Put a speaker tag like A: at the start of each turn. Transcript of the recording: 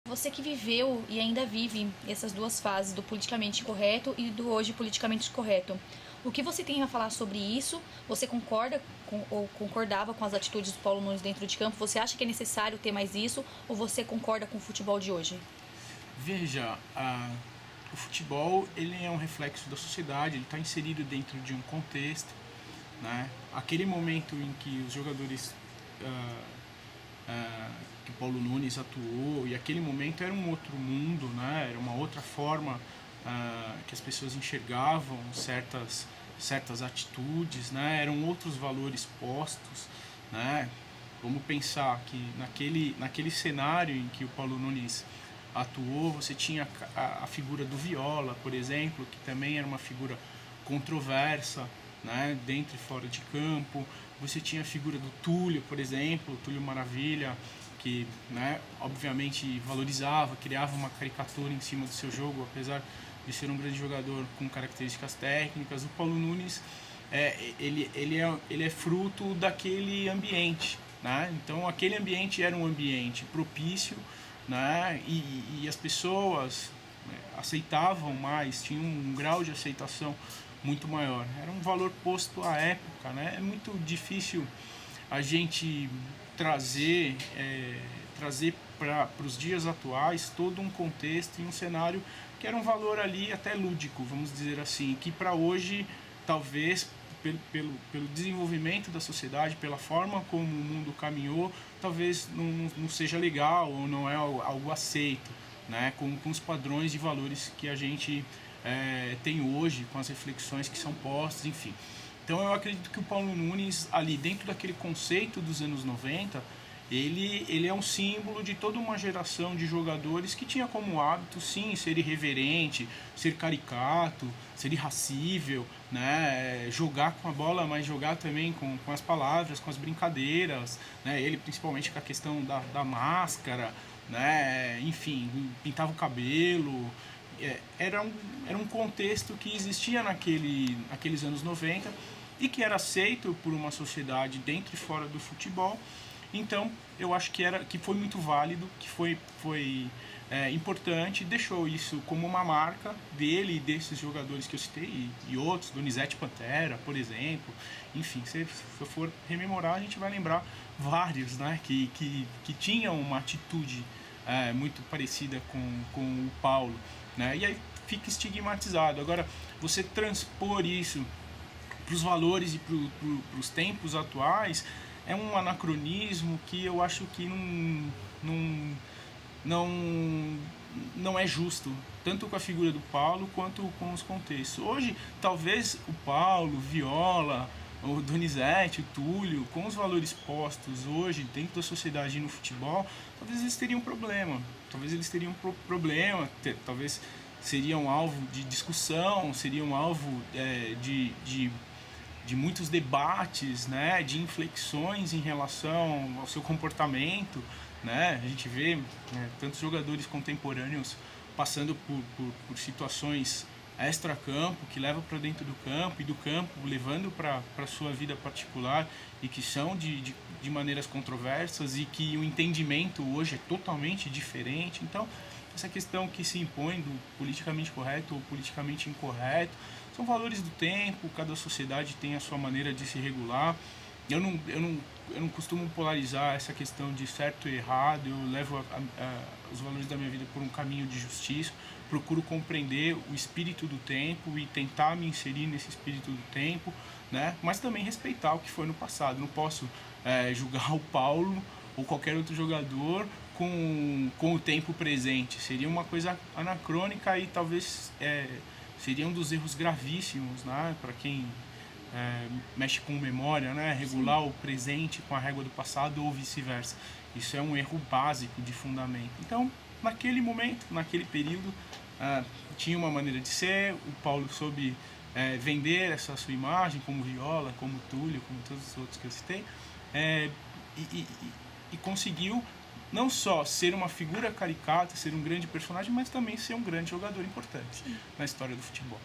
A: Você que viveu e ainda vive essas duas fases, do politicamente correto e do hoje politicamente correto, o que você tem a falar sobre isso? Você concorda ou concordava com as atitudes do Paulo Nunes dentro de campo? Você acha que é necessário ter mais isso ou você concorda com o futebol de hoje?
B: Veja, o futebol ele é um reflexo da sociedade, ele está inserido dentro de um contexto, né? Aquele momento em que os jogadores que Paulo Nunes atuou, e aquele momento era um outro mundo, né? Era uma outra forma que as pessoas enxergavam certas atitudes, né? Eram outros valores postos, né? Vamos pensar que naquele cenário em que o Paulo Nunes atuou, você tinha a figura do Viola, por exemplo, que também era uma figura controversa, né, dentro e fora de campo. Você tinha a figura do Túlio, por exemplo, Túlio Maravilha, que, né, obviamente valorizava, criava uma caricatura em cima do seu jogo, apesar de ser um grande jogador com características técnicas. O Paulo Nunes ele é fruto daquele ambiente, né? Então aquele ambiente era um ambiente propício, né? E as pessoas, né, aceitavam mais, tinham um grau de aceitação muito maior. Era um valor posto à época, né? É muito difícil a gente trazer para os dias atuais todo um contexto e um cenário que era um valor ali até lúdico, vamos dizer assim, que para hoje talvez pelo desenvolvimento da sociedade, pela forma como o mundo caminhou, talvez não seja legal ou não é algo aceito, né, com os padrões de valores que a gente tem hoje, com as reflexões que são postas, enfim. Então eu acredito que o Paulo Nunes, ali dentro daquele conceito dos anos 90, ele é um símbolo de toda uma geração de jogadores que tinha como hábito, sim, ser irreverente, ser caricato, ser irracível, né? Jogar com a bola, mas jogar também com as palavras, com as brincadeiras, né? Ele principalmente com a questão da máscara, né? Enfim, pintava o cabelo. Era um contexto que existia naqueles anos 90 e que era aceito por uma sociedade dentro e fora do futebol. Então eu acho que foi muito válido, que foi importante, deixou isso como uma marca dele e desses jogadores que eu citei e outros, Donizete Pantera, por exemplo. Enfim, se for rememorar, a gente vai lembrar vários, né, que tinham uma atitude muito parecida com o Paulo, né? E aí fica estigmatizado. Agora, você transpor isso para os valores e para os tempos atuais é um anacronismo que eu acho que não é justo, tanto com a figura do Paulo quanto com os contextos. Hoje, talvez o Paulo, Viola, o Donizete, o Túlio, com os valores postos hoje dentro da sociedade e no futebol, talvez eles teriam problema. Talvez seriam alvo de discussão, seriam alvo de muitos debates, né, de inflexões em relação ao seu comportamento, né? A gente vê tantos jogadores contemporâneos passando por situações extra-campo, que levam para dentro do campo, e do campo levando para a sua vida particular, e que são de maneiras controversas, e que o entendimento hoje é totalmente diferente. Então, essa questão que se impõe do politicamente correto ou politicamente incorreto são valores do tempo, cada sociedade tem a sua maneira de se regular. Eu não costumo polarizar essa questão de certo e errado. Eu levo os valores da minha vida por um caminho de justiça, procuro compreender o espírito do tempo e tentar me inserir nesse espírito do tempo, né? Mas também respeitar o que foi no passado. Não posso julgar o Paulo ou qualquer outro jogador com o tempo presente. Seria uma coisa anacrônica e talvez seria um dos erros gravíssimos, né, para quem mexe com memória, né, regular Sim. o presente com a régua do passado ou vice-versa. Isso é um erro básico de fundamento. Então, naquele momento, naquele período, tinha uma maneira de ser. O Paulo soube vender essa sua imagem como Viola, como Túlio, como todos os outros que eu citei, e conseguiu não só ser uma figura caricata, ser um grande personagem, mas também ser um grande jogador importante Sim. na história do futebol.